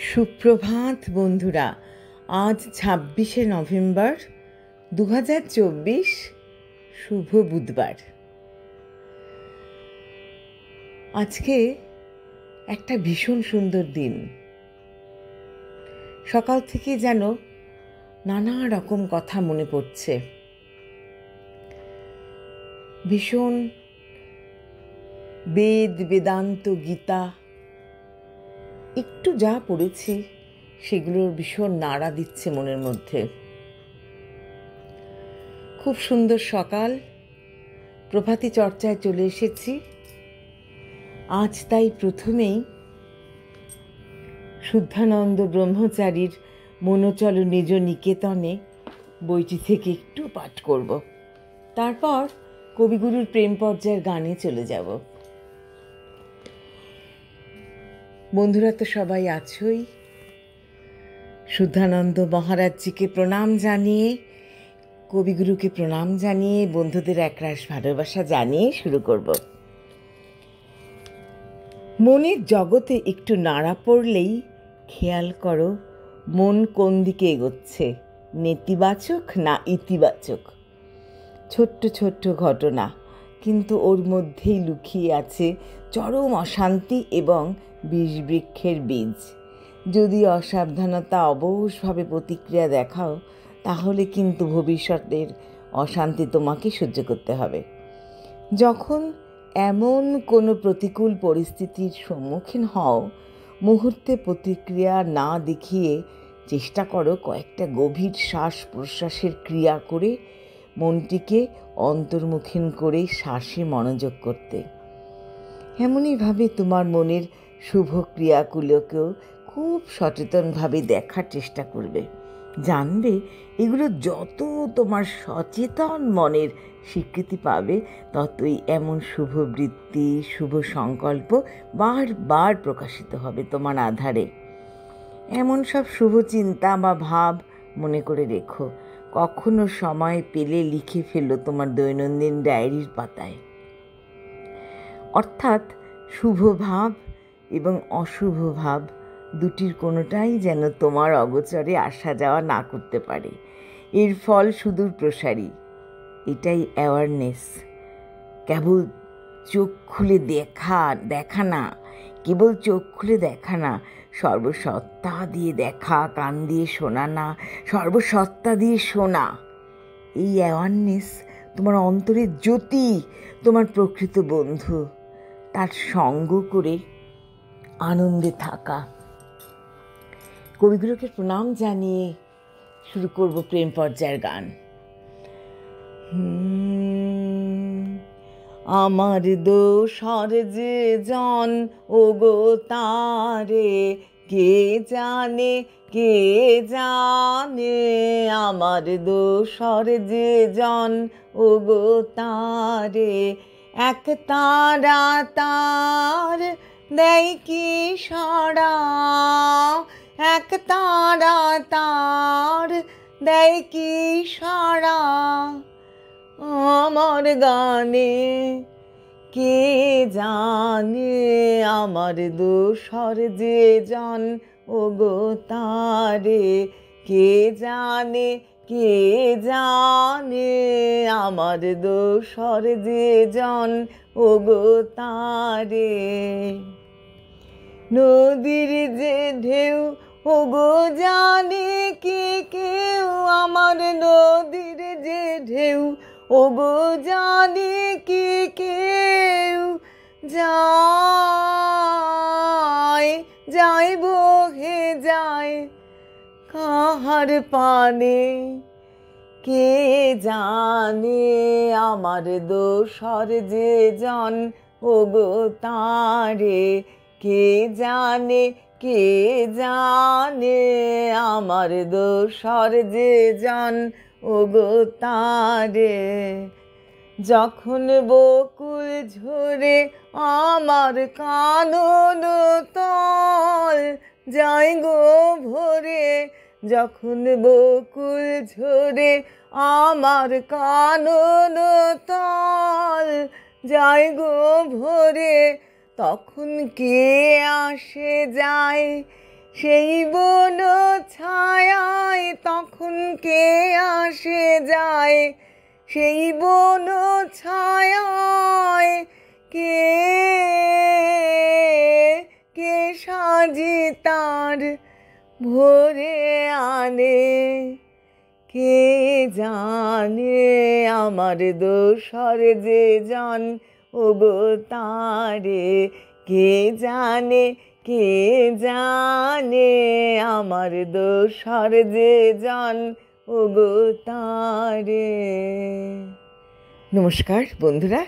সুপ্রভাত বন্ধুরা। আজ 26শে নভেম্বর 2024, শুভ বুধবার। আজকে একটা ভীষণ সুন্দর দিন। সকাল থেকে যেন নানা রকম কথা মনে পড়ছে। ভীষণ বেদ, বেদান্ত, গীতা একটু যা পড়েছি সেগুলোর ভীষণ নাড়া দিচ্ছে মনের মধ্যে। খুব সুন্দর সকাল, প্রভাতী চর্চায় চলে এসেছি। আজ তাই প্রথমেই শুদ্ধানন্দ ব্রহ্মচারীর মনোচল নিজ নিকেতনে বইটি থেকে একটু পাঠ করব। তারপর কবিগুরুর প্রেম পর্যায়ের গানে চলে যাব। বন্ধুরা তো সবাই আছোই। শুদ্ধানন্দ মহারাজজিকে প্রণাম জানিয়ে, কবিগুরুকে প্রণাম জানিয়ে, বন্ধুদের একরাশ ভালোবাসা জানিয়ে শুরু করব। মনের জগতে একটু নাড়া পড়লেই খেয়াল করো মন কোন দিকে এগোচ্ছে, নেতিবাচক না ইতিবাচক। ছোট্ট ছোট্ট ঘটনা, কিন্তু ওর মধ্যেই লুকিয়ে আছে চরম অশান্তি এবং বিষবৃক্ষের বীজ। যদি অসাবধানতা অবশভাবে প্রতিক্রিয়া দেখাও, তাহলে কিন্তু ভবিষ্যতের অশান্তি তোমাকে সহ্য করতে হবে। যখন এমন কোনো প্রতিকূল পরিস্থিতির সম্মুখীন হও, মুহূর্তে প্রতিক্রিয়া না দেখিয়ে চেষ্টা করো কয়েকটা গভীর শ্বাস প্রশ্বাসের ক্রিয়া করে মনটিকে অন্তর্মুখীন করে শ্বাসে মনোযোগ করতে। এমনইভাবে তোমার মনের শুভ ক্রিয়াগুলোকেও খুব সচেতনভাবে দেখার চেষ্টা করবে। জানবে এগুলো যত তোমার সচেতন মনের স্বীকৃতি পাবে, ততই এমন শুভ বৃত্তি, শুভ সংকল্প বারবার প্রকাশিত হবে তোমার আধারে। এমন সব শুভ চিন্তা বা ভাব মনে করে রেখো। কখনো সময় পেলে লিখে ফেলো তোমার দৈনন্দিন ডায়েরির পাতায়। অর্থাৎ শুভ ভাব এবং অশুভ ভাব দুটির কোনোটাই যেন তোমার অগোচরে আসা যাওয়া না করতে পারে। এর ফল সুদূর প্রসারী। এটাই অ্যাওয়ারনেস। কেবল চোখ খুলে দেখা না, কেবল চোখ খুলে দেখা না, সর্বসত্তা দিয়ে দেখা, কান দিয়ে শোনা না, সর্বসত্তা দিয়ে শোনা। এই অ্যাওয়ারনেস তোমার অন্তরের জ্যোতি, তোমার প্রকৃত বন্ধু। তার সঙ্গ করে আনন্দে থাকা। কবিগুরুকে প্রণাম জানিয়ে শুরু করব প্রেম পর্যায়ের গান। আমার দোষর যে জন ওগো তারে কে জানে, কে জানে। আমার দোষর যে জন ওগো তারে এক তারা তার দেয় কি সাড়া, এক তারা তার দেয় কি সাড়া। আমার গানে কে জানে, আমার দোষর যে জন ওগো তারে কে জানে, কে জানে। আমার দোষর যে জন ওগো তারে। নদীর যে ঢেউ ওগো জানে কি কেউ, আমার নদীর যে ঢেউ ওগো জানে কি কেউ। যায় যায় বহে যায় কাহার পানে, কে জানে। আমার দোষর যে জন ওগো তারে কে জানে, কে জানে। আমার দোষর যে জন ওগো তারে। যখন বকুল ঝরে আমার কানন তল যায় গো ভরে, যখন বকুল ঝরে আমার কানন তল যায় গো ভরে, তখন কে আসে যায় সেই বন ছায়ায় তখন কে আসে যায়, সেই বন ছায়ায় কে কে সাজে তার ভোরে আনে, কে জানে আমার দোসর যে জন ওগো তারে, কে জানে কে জানে আমার দোসর যে জন ওগো তারে। নমস্কার বন্ধুরা।